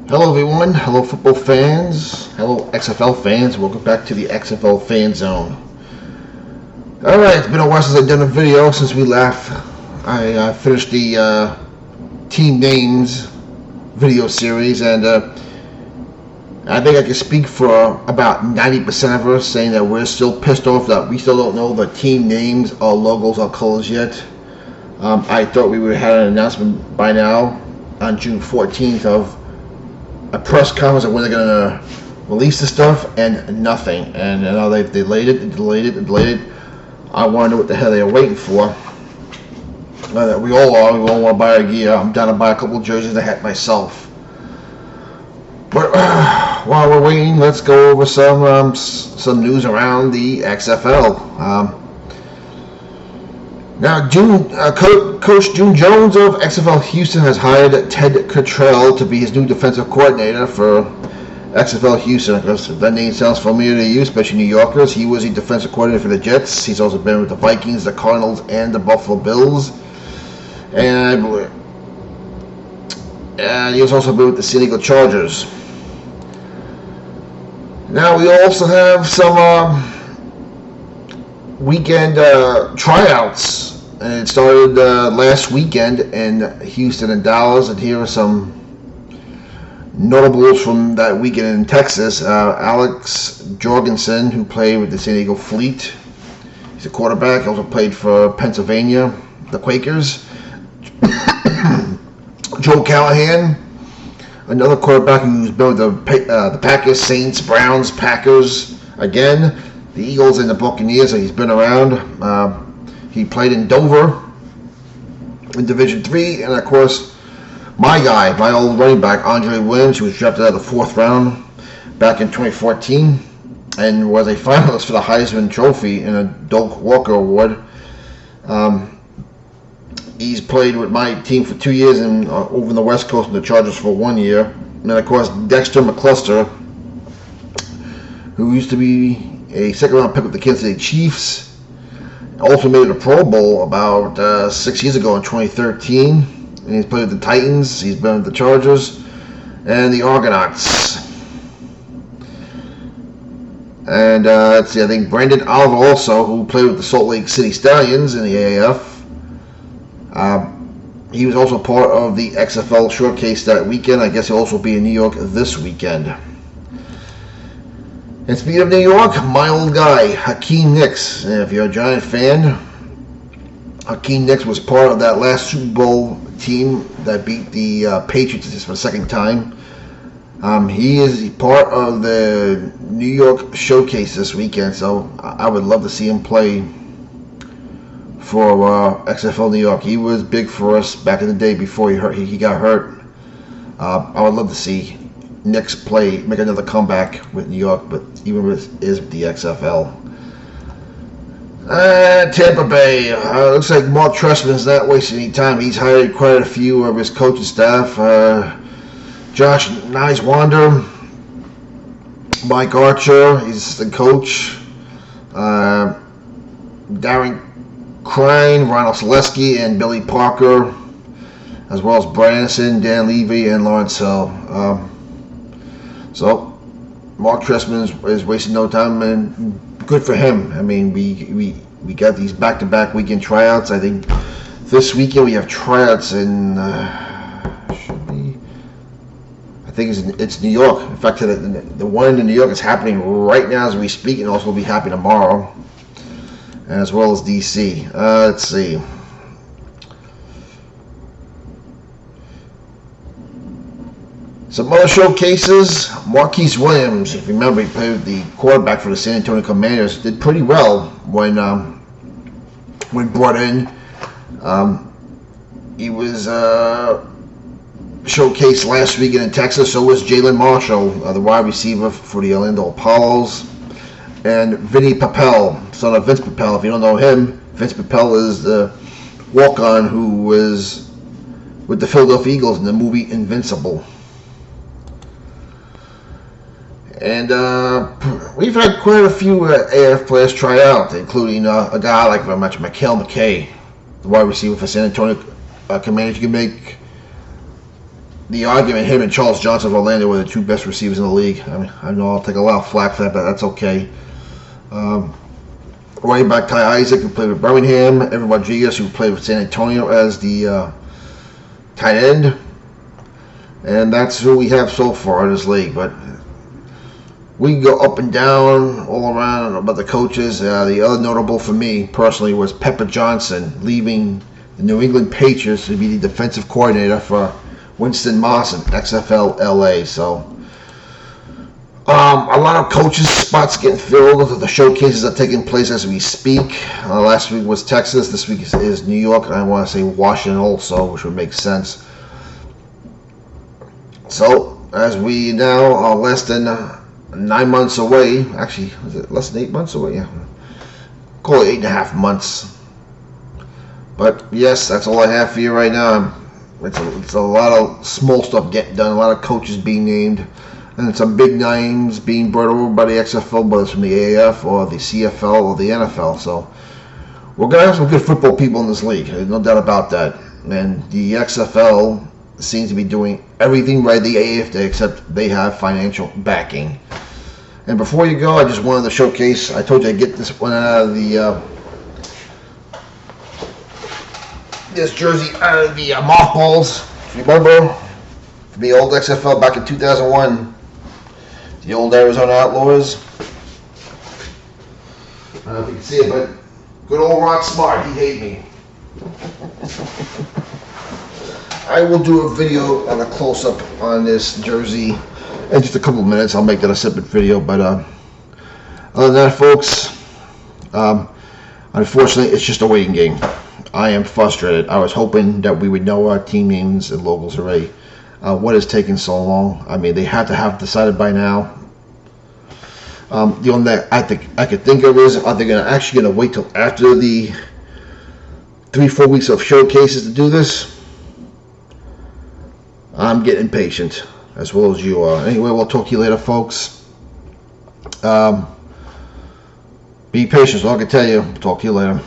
Hello everyone, hello football fans, hello XFL fans, welcome back to the XFL Fan Zone. Alright, it's been a while since I've done a video since we left. I finished the team names video series, and I think I can speak for about 90% of us saying that we're still pissed off that we still don't know the team names, or logos, or colors yet. I thought we would have had an announcement by now on June 14th of a press conference of when they're going to release the stuff, and nothing. And now they've delayed it. I want to know what the hell they're waiting for. We all are. We all want to buy our gear. I'm down to buy a couple jerseys and a hat myself. But while we're waiting, let's go over some news around the XFL. Now, Coach June Jones of XFL Houston has hired Ted Cottrell to be his new defensive coordinator for XFL Houston. That name sounds familiar to you, especially New Yorkers. He was the defensive coordinator for the Jets. He's also been with the Vikings, the Cardinals, and the Buffalo Bills. And he has also been with the San Diego Chargers. Now, we also have some weekend tryouts, and it started last weekend in Houston and Dallas, and here are some notables from that weekend in Texas. Alex Jorgensen, who played with the San Diego Fleet, he's a quarterback, also played for Pennsylvania, the Quakers. Joe Callahan, another quarterback who's been with the Packers, Saints, Browns, Packers, again, the Eagles and the Buccaneers, so he's been around. He played in Dover in Division III, and of course, my guy, my old running back, Andre Williams, who was drafted out of the 4th round back in 2014 and was a finalist for the Heisman Trophy and a Doak Walker Award. He's played with my team for 2 years and over in the West Coast in the Chargers for 1 year. And of course, Dexter McCluster, who used to be a second-round pick with the Kansas City Chiefs, also made it a Pro Bowl about 6 years ago in 2013. And he's played with the Titans, he's been with the Chargers, and the Argonauts. And let's see, I think Brandon Oliver also, who played with the Salt Lake City Stallions in the AAF. He was also part of the XFL showcase that weekend. I guess he'll also be in New York this weekend. And speaking of New York, my old guy, Hakeem Nicks. And if you're a Giant fan, Hakeem Nicks was part of that last Super Bowl team that beat the Patriots just for the second time. He is part of the New York showcase this weekend, so I would love to see him play for XFL New York. He was big for us back in the day before he got hurt. I would love to see Knicks make another comeback with New York, but even with the XFL. Tampa Bay. Looks like Mark Trestman's not wasting any time. He's hired quite a few of his coaching staff. Josh Nicewander, Mike Archer, he's the coach. Darren Crine, Ronald Selesky, and Billy Parker, as well as Brian Anderson, Dan Levy, and Lawrence Hill. So Mark Trestman is wasting no time, and good for him. I mean, we got these back-to-back weekend tryouts. I think this weekend we have tryouts in I think it's New York. In fact, the one in New York is happening right now as we speak, and also will be happening tomorrow, as well as DC. Let's see. Some other showcases. Marquise Williams, if you remember, he played with the quarterback for the San Antonio Commanders. Did pretty well when brought in. He was showcased last weekend in Texas. So was Jalen Marshall, the wide receiver for the Orlando Apollos, and Vinny Papel, son of Vince Papel. If you don't know him, Vince Papel is the walk-on who was with the Philadelphia Eagles in the movie Invincible. And we've had quite a few AF players try out, including a guy like Mikael McKay, the wide receiver for San Antonio Commanders. You can make the argument him and Charles Johnson of Orlando were the two best receivers in the league. I mean, I know I'll take a lot of flack for that, but that's okay. Running back Ty Isaac, who played with Birmingham, Evan Rodriguez, who played with San Antonio as the tight end, and that's who we have so far in this league. But we can go up and down all around about the coaches. The other notable for me personally was Pepper Johnson leaving the New England Patriots to be the defensive coordinator for Winston Marson, XFL LA. So a lot of coaches' spots getting filled. The showcases are taking place as we speak. Last week was Texas. This week is New York, and I want to say Washington also, which would make sense. So as we now are less than 9 months away, actually, is it less than 8 months away? Yeah, call it 8.5 months. But yes, that's all I have for you right now. It's a lot of small stuff getting done, a lot of coaches being named, and some big names being brought over by the XFL, whether it's from the AAF or the CFL or the NFL. So we're going to have some good football people in this league, there's no doubt about that. And the XFL seems to be doing everything right the AAF did, except they have financial backing. And before you go, I just wanted to showcase, I told you I'd get this one out of the this jersey out of the mothballs. Remember the old XFL back in 2001, the old Arizona Outlaws. I don't know if you can see it, but good old Ron Smart, he hate me. I will do a video on a close-up on this jersey in just a couple of minutes. I'll make that a separate video, but other than that, folks, unfortunately, it's just a waiting game. I am frustrated. I was hoping that we would know our team names and logos already. What is taking so long? I mean, they had to have decided by now. The only thing I could think of is, are they actually going to wait till after the 3-4 weeks of showcases to do this? I'm getting impatient, as well as you are. Anyway, we'll talk to you later, folks. Be patient, so I can tell you. Talk to you later.